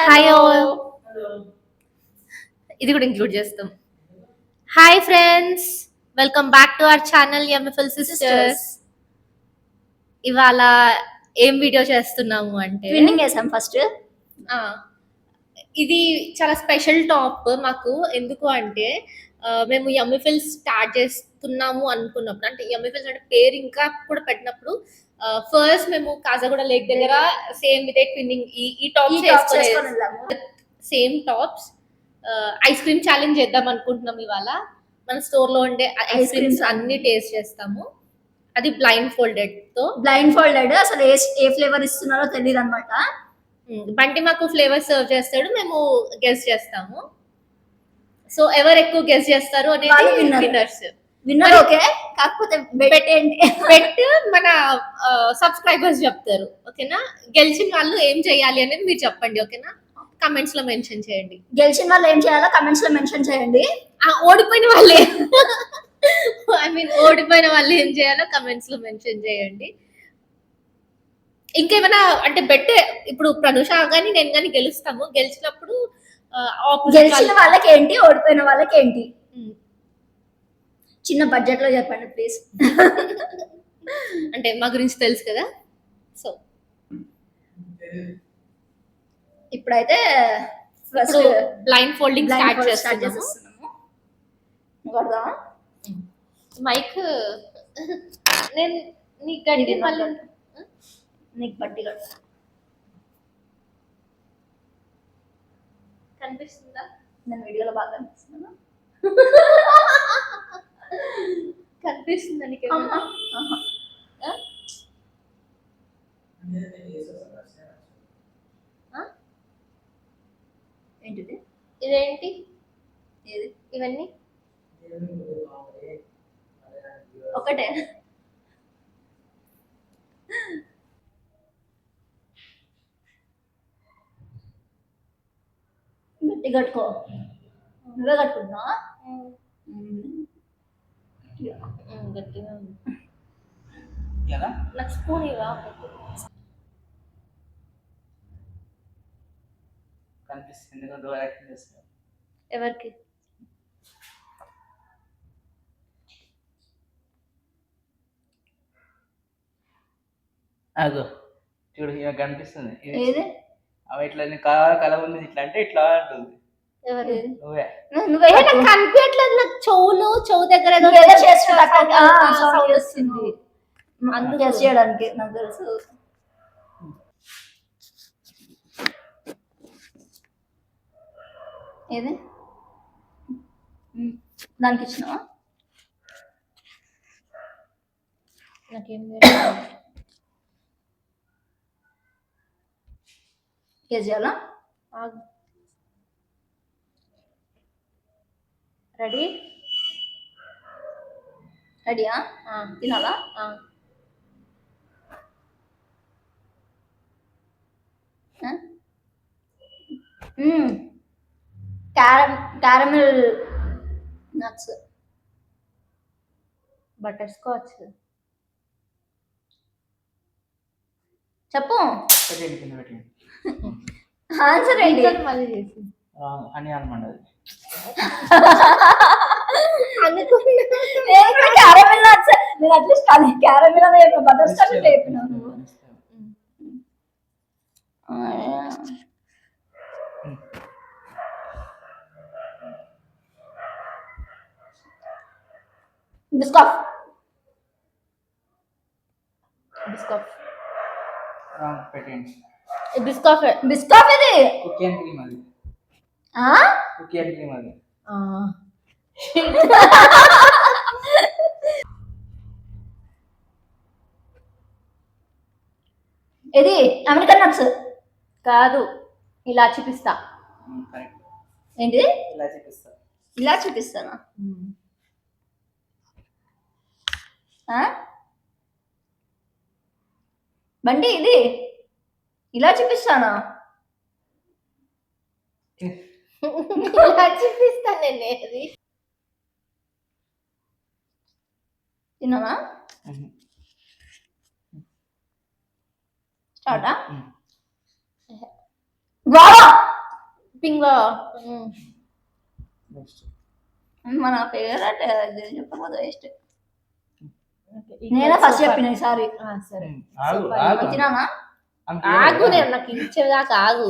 Hi all, ఇది కూడా include చేస్తాం. Hi friends, welcome back to our channel MFL sisters. ఇవాళ ఏం వీడియో చేస్తున్నాము అంటే ట్విన్నింగ్ చేసాం ఫస్ట్. ఇది చాలా స్పెషల్ టాప్ మాకు. ఎందుకు అంటే మేము ఎంఎఫ్ఎల్ స్టార్ట్ చేస్తున్నాము అనుకున్నప్పుడు, అంటే ఎంఎఫ్ఎల్ అంటే పేరు ఇంకా కూడా పెట్టినప్పుడు ఫస్ట్ మేము కాజాగూడ లేక్ దగ్గర సేమ్ ఇదే ట్విన్నింగ్ ఈ టాప్స్ వేసుకొని same tops ice cream challenge చేద్దాం అనుకుంటున్నాం. ఇవాళ మన స్టోర్ లో ఉండే ఐస్ క్రీమ్స్ అన్ని టేస్ట్ చేస్తాము. అది బ్లైండ్ ఫోల్డెడ్ అసలు ఏ ఫ్లేవర్ ఇస్తున్నారో తెలియదు అనమాట. బంటి మాకు ఫ్లేవర్ సర్వ్ చేస్తాడు, మేము గెస్ చేస్తాము. సో ఎవరు ఎక్కువ గెస్ చేస్తారు అనేది విన్నర్. ఓకే, కాకపోతే బెట్ మన సబ్స్క్రైబర్స్ చెప్తారు. ఓకేనా? గెలిచిన వాళ్ళు ఏం చేయాలి అనేది మీరు చెప్పండి. ఓకేనా? కమెంట్స్ లో మెన్షన్ చేయండి. గెలిచిన వాళ్ళు ఏం చేయాలో కమెంట్స్ లో మెన్షన్ చేయండి. ఓడిపోయిన వాళ్ళే ఓడిపోయిన వాళ్ళు ఏం చేయాలో కమెంట్స్ లో మెన్షన్ చేయండి. ఇంకేమైనా అంటే బెట్ ఇప్పుడు ప్రనుష కానీ నేను కానీ గెలుస్తాము. గెలిచినప్పుడు గెలిచిన వాళ్ళకి ఏంటి, ఓడిపోయిన వాళ్ళకి ఏంటి, చిన్న బడ్జెట్ లో చెప్పండి ప్లీజ్. అంటే మా గురించి తెలుసు కదా. సో ఇప్పుడైతే బ్లైండ్ ఫోల్డింగ్ స్టార్ట్ చేస్తున్నాము. మైక్ నేను నీకు గడ్డి మళ్ళీ నీకు బట్టి కనిపిస్తుందా? నేను వీడియోలో బాగా కనిపిస్తున్నా. కనిపిస్తుందా నీకు? ఏంటిది? ఇదేంటి? ఏది? ఇవన్నీ ఒకటే. గట్టి కట్టుకో. నువ్వే కట్టుకుంటున్నా? గట్టిగా నాకు స్పూన్ ఇవా? ఎవరికి? అదో చూడు, ఇక కనిపిస్తుంది. ఏది? అవి ఇట్లా కళ ఉంది, ఇట్లా అంటే ఇట్లా అంటుంది. నువ్వే కనిపించట్లేదు నాకు. చెవు దగ్గర వస్తుంది, అందుకు గెస్ చేయడానికి నాకు తెలుసు. ఏది? దానికి ఇచ్చినావా? నాకేం గెస్ చేయాలా? రెడీ? రెడీయా? తినాలా? Caramel nuts, butter scotch. చెప్పు ఆన్సర్ ఏంటి? మళ్ళీ చేసి అని అనమాట. Caramel nuts. నేను అట్లీస్ట్ క్యారమిల్ అనే చెప్పిన, బటర్ స్కాచ్ అంటే చెప్పినాను. బిస్కాఫ్. బిస్కాఫ్ ఇది కుకీ అండ్ క్రీమ్. అది కుకీ అండ్ క్రీమ్. అది ఇది అమెరికన్ నట్స్ కాదు. ఇలా చూపిస్తా. ఏంటి? ఇలా చూపిస్తానా? బండి ఇది ఇలా చూపిస్తానా? చూపిస్తాను నేను. అది తిన్నానా? స్టార్టా? పింగ్వా నెక్స్ట్ మన ఫేవరెట్ చెప్పకపోతే వేస్ట్. నేనే ఫస్ట్ చెప్పిన ఈసారి. సరే ఆగు Super. ఆగు వచ్చినామా? ఆగు నేను నాకు ఇచ్చేదాకా ఆగు.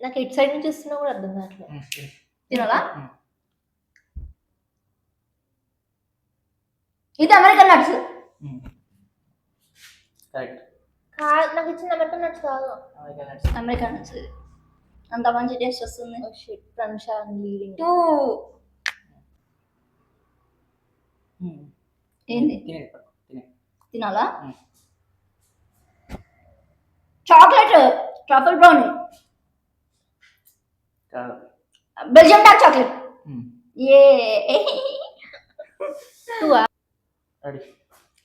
నాకు ఇటు సైడ్ నుంచి ఇస్తున్నా కూడా అర్థం కావట్లేదు. తినాలా? ఇది అమెరికన్ నట్స్. కరెక్ట్. నాకు ఇచ్చిన అమెరికన్ నట్స్ కాదు. అమెరికన్ నట్స్ ఇది. అంత మంచి టేస్ట్ వస్తుంది. Oh shit ప్రన్షా leading. 2 ఏంది తినాలా? Chocolate truffle brownie, Belgium dark chocolate. ఏ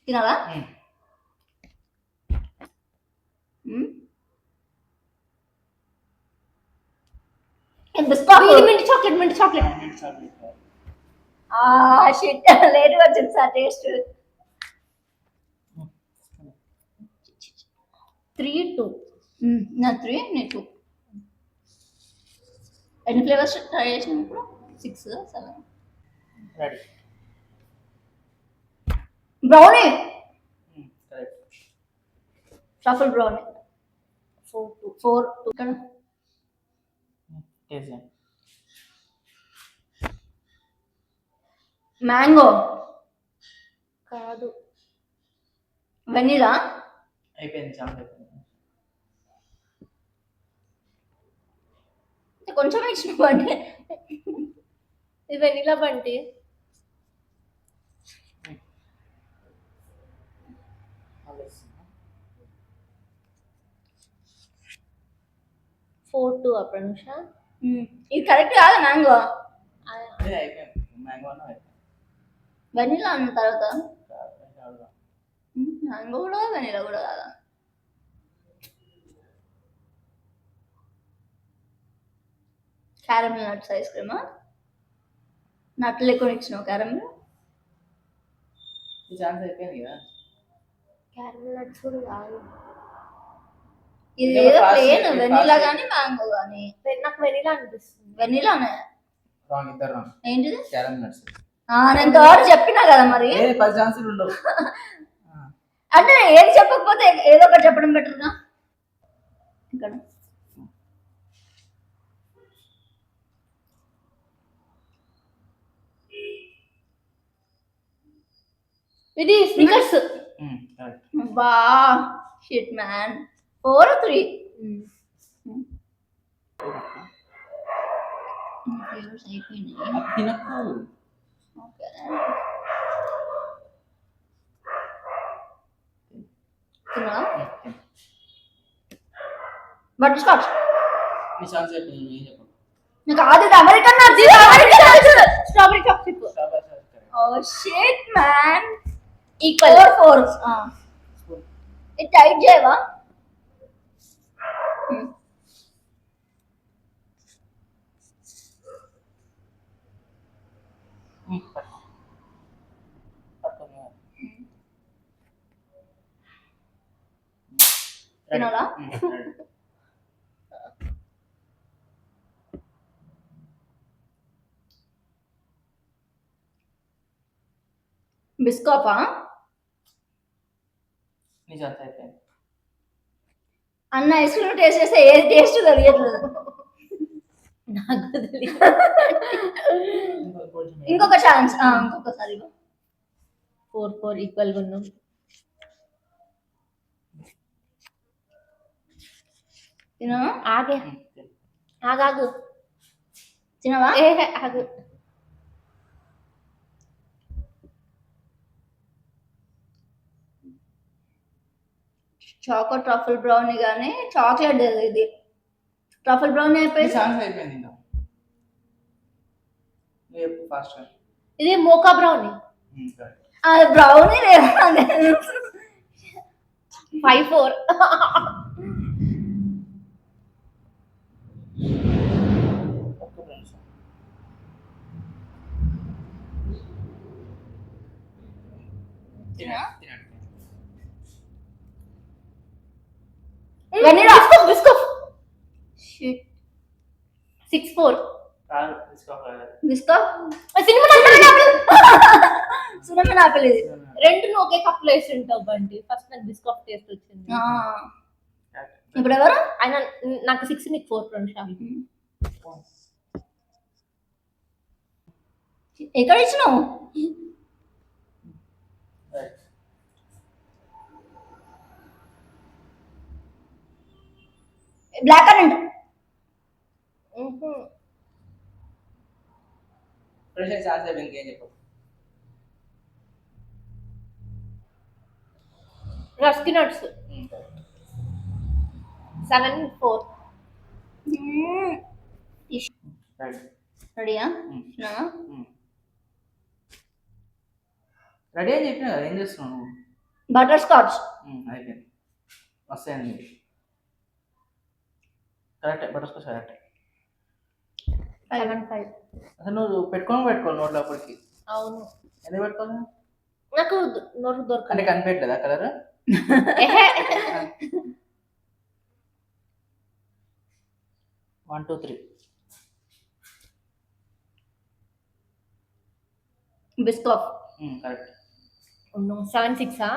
తినాలా? Mint chocolate. షిట్ లేట్ వచ్చింది సార్ టేస్ట్. 3-2. నా 3 నీ 2. ఎన్ని ఫ్లేవర్స్ ట్రై చేసినాం ఇప్పుడు? 6 7. Ready. Brownie correct. Truffle brownie 4 ఇక్కడ. టేస్ట్ మ్యాంగో కాదు. వెనిలా అయిపోయింది. చాలా అయిపోయింది. కొంచెం ఇచ్చినవ్వండి. ఇది వెనిలా బంటి. ఫోర్ ప్రనుష. ఇది కరెక్ట్ కాదు. మ్యాంగో అయిపోయింది. మ్యాంగో అన్న వెనిలా అన్న తర్వాత మ్యాంగో కూడా వెనిలా కూడా కాదా? క్యారమిల్ నట్స్ ఐస్ క్రీమా? నట్లు ఎక్కువ ఇచ్చినావు క్యారమిల్. ఈ ఛాన్స్ అయిపోయింది కదా. క్యారమిల్ నట్స్ కూడా కాదు. ఇది ఏదో ప్లేన్ వెనిలా కానీ మ్యాంగో కానీ. నాకు వెనిలా అనిపిస్తుంది. వెనిలానే. రాంగ్. ఇద్దరు రాంగ్. ఏంటిది? Caramel nuts. నేను థర్డ్ చెప్పినా కదా మరి. 10 ఛాన్సులు ఉండవు. అంటే ఏది చెప్పకపోతే ఏదో ఒకటి చెప్పడం బెటర్గా. ఇక్కడ ఇది స్నికర్స్. బా షిట్ మ్యాన్. 4-3. తినకు. Butter scotch. ఈ ఛాన్స్ అయిపోయింది. ఏం చెప్పు. నాకు అది American nuts. Strawberry chocolate. Oh shit man. Equal 4. ఇది టైట్ చేయవా? తినాలా? బిస్కాపా? నీ ఛాన్స్ అయిపోయింది. అన్న ఐస్ క్రీమ్ టేస్ట్ చేస్తే ఏది టేస్ట్ తెలియట్లేదు. నాకు తెలియదు. ఇంకొక ఛాన్స్. ఇంకొకసారి 4 ఈక్వల్ గా ఉన్నాం. తినా? ఆగాగు. తినవా? ఆగు. చాకో ట్రఫల్ బ్రౌనీ కానీ చాక్లెట్ ఇది ట్రఫల్ బ్రౌనీ అయిపోయింది. ఛాన్స్ అయిపోయింది. ఇంకా నువ్వు ఫాస్ట్. ఇది మోకా బ్రౌనీ. అది బ్రౌనీ లేదా? 5-4. తినా? Vanilla Biscoff 6-4. కాదు తీసుకోవాలి. బిస్కో సినిమా ఆపిల్ ఇది. రెండు ఒకే కప్ లో వేసి ఉంటావు బండి. ఫస్ట్ నాకు బిస్కఫ్ టేస్ట్ వచ్చింది. ఇప్పుడు ఎవరు ఆయన నాకు 6 నీకు 4 ప్రనుష. ఎక్కడ ఇచ్చినావు బ్లాక్ కరెంట్ ఫ్రెష్ సార్ ఇంకేం చెప్పు. రస్కి నట్స్ 7-4. రెడీయా రెడీ అని చెప్పినా కదా, ఏం చేస్తున్నావు నువ్వు? బటర్ స్కాచ్ అయిపోయింది. వస్తాయండి కరెక్టే, బటర్ స్కాచ్ కరెక్టే. 7-5. అసలు నువ్వు పెట్టుకోవాలి నోట్లో అప్పటికి. అవును, ఎందుకు పెట్టుకోవాలి? నాకు నోరు అంటే దొరకదు. కనిపెట్టలేదా కలర్? ఎహే. 1 2 3 బిస్కఫ్ కరెక్ట్. 7-6.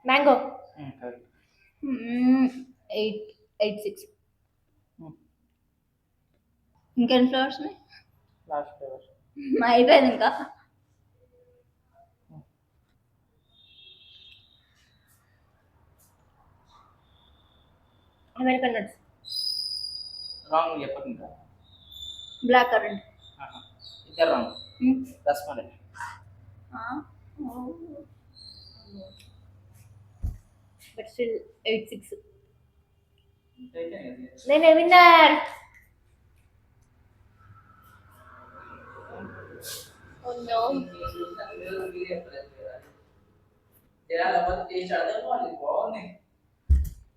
Mango correct. 8-6. ఇంకెన్ని ఫ్లవర్స్ లాస్ట్ ఫ్లేవర్. అయిపోయింది ఇంకా అమెరికన్ నట్స్. రాంగ్ చెప్పకు ఇంకా. బ్లాక్ కరెంట్ ఇద్దరు రాంగ్. రస్మలై. But still 8-6. నేనే విన్నర్. Oh no.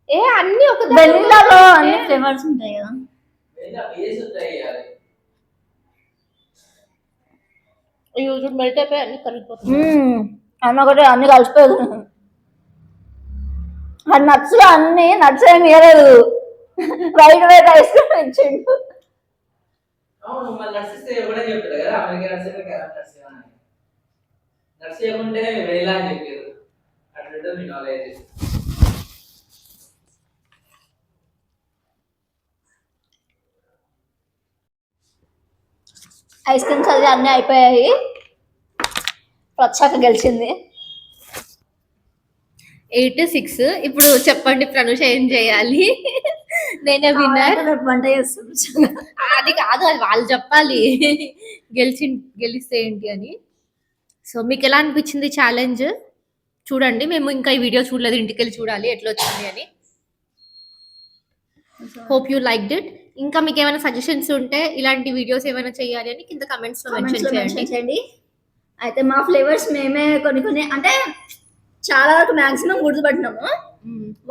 ఏ అన్ని ఒక వెనిలాలో అన్ని ఫ్లేవర్స్ ఉంటాయి కదా. యూజ్ మెల్ట్ అయిపోయి అన్ని కరిగిపోతుంది. అన్న ఒకటి అన్ని కలిసిపోయేది. ఆ నట్స్ లో అన్ని నట్స్ ఏమి ఇవ్వలేదు, వైట్ వైట్ ఐస్ క్రీమ్ ఇచ్చిండు. అవును, మళ్ళీ నట్స్ ఇస్తే ఎవడే చెప్పాడు కదా, America nuts carrot nuts nuts చేయకుంటే వెనిలా అని చెప్పారు. అట్లా మీ నాలెడ్జ్. ఐస్ క్రీమ్స్ అది అన్నీ అయిపోయాయి. వచ్చాక గెలిచింది. 8-6. ఇప్పుడు చెప్పండి ప్రనుష ఏం చేయాలి? నేనే విన్నర్. వంట చేస్తుంది. అది కాదు, అది వాళ్ళు చెప్పాలి గెలిస్తే ఏంటి అని. సో మీకు ఎలా అనిపించింది ఛాలెంజ్? చూడండి, మేము ఇంకా ఈ వీడియో చూడలేదు, ఇంటికి వెళ్ళి చూడాలి ఎట్లా వచ్చింది అని. Hope you liked it. ఇంకా మీకు ఏమైనా సజెషన్స్ ఉంటే ఇలాంటి వీడియోస్ ఏమైనా చేయాలి అని కింద కమెంట్స్ లో మెన్షన్ చేయండి. అయితే మా ఫ్లేవర్స్ మేమే కొన్ని అంటే చాలా వరకు మాక్సిమం గుర్తుపట్టినాము.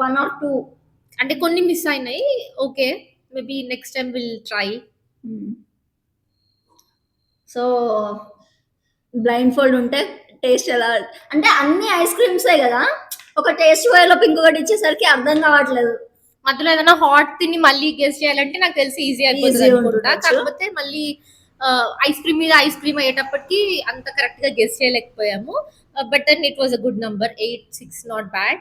1 or 2 అంటే కొన్ని మిస్ అయినాయి. Okay, maybe next time will try. So blind fold ఉంటే టేస్ట్ ఎలా అంటే అన్ని ఐస్ క్రీమ్సే కదా, ఒక టేస్ట్ వేలోపు ఇంకొకటి ఇచ్చేసరికి అర్థం కావట్లేదు. మధ్యలో ఏదైనా హాట్ తిని మళ్ళీ గెస్ చేయాలంటే నాకు తెలిసి ఈజీ అయిపోతుంది అనుకుంటా. కాకపోతే మళ్ళీ ఐస్ క్రీమ్ మీద ఐస్ క్రీమ్ అయ్యేటప్పటికి అంత కరెక్ట్ గా గెస్ చేయలేకపోయాము. But then it was a good number. 8-6 not bad.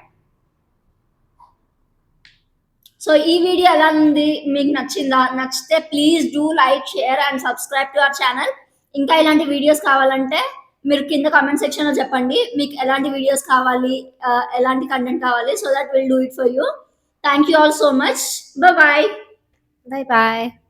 So ఈ వీడియో ఎలా ఉంది, మీకు నచ్చిందా? నచ్చితే please do like, share and subscribe to our channel. ఇంకా ఇలాంటి వీడియోస్ కావాలంటే మీరు కింద కామెంట్ సెక్షన్ లో చెప్పండి మీకు ఎలాంటి వీడియోస్ కావాలి, ఎలాంటి కంటెంట్ కావాలి. So that will do it for you. Thank you all so much. Bye. Bye bye.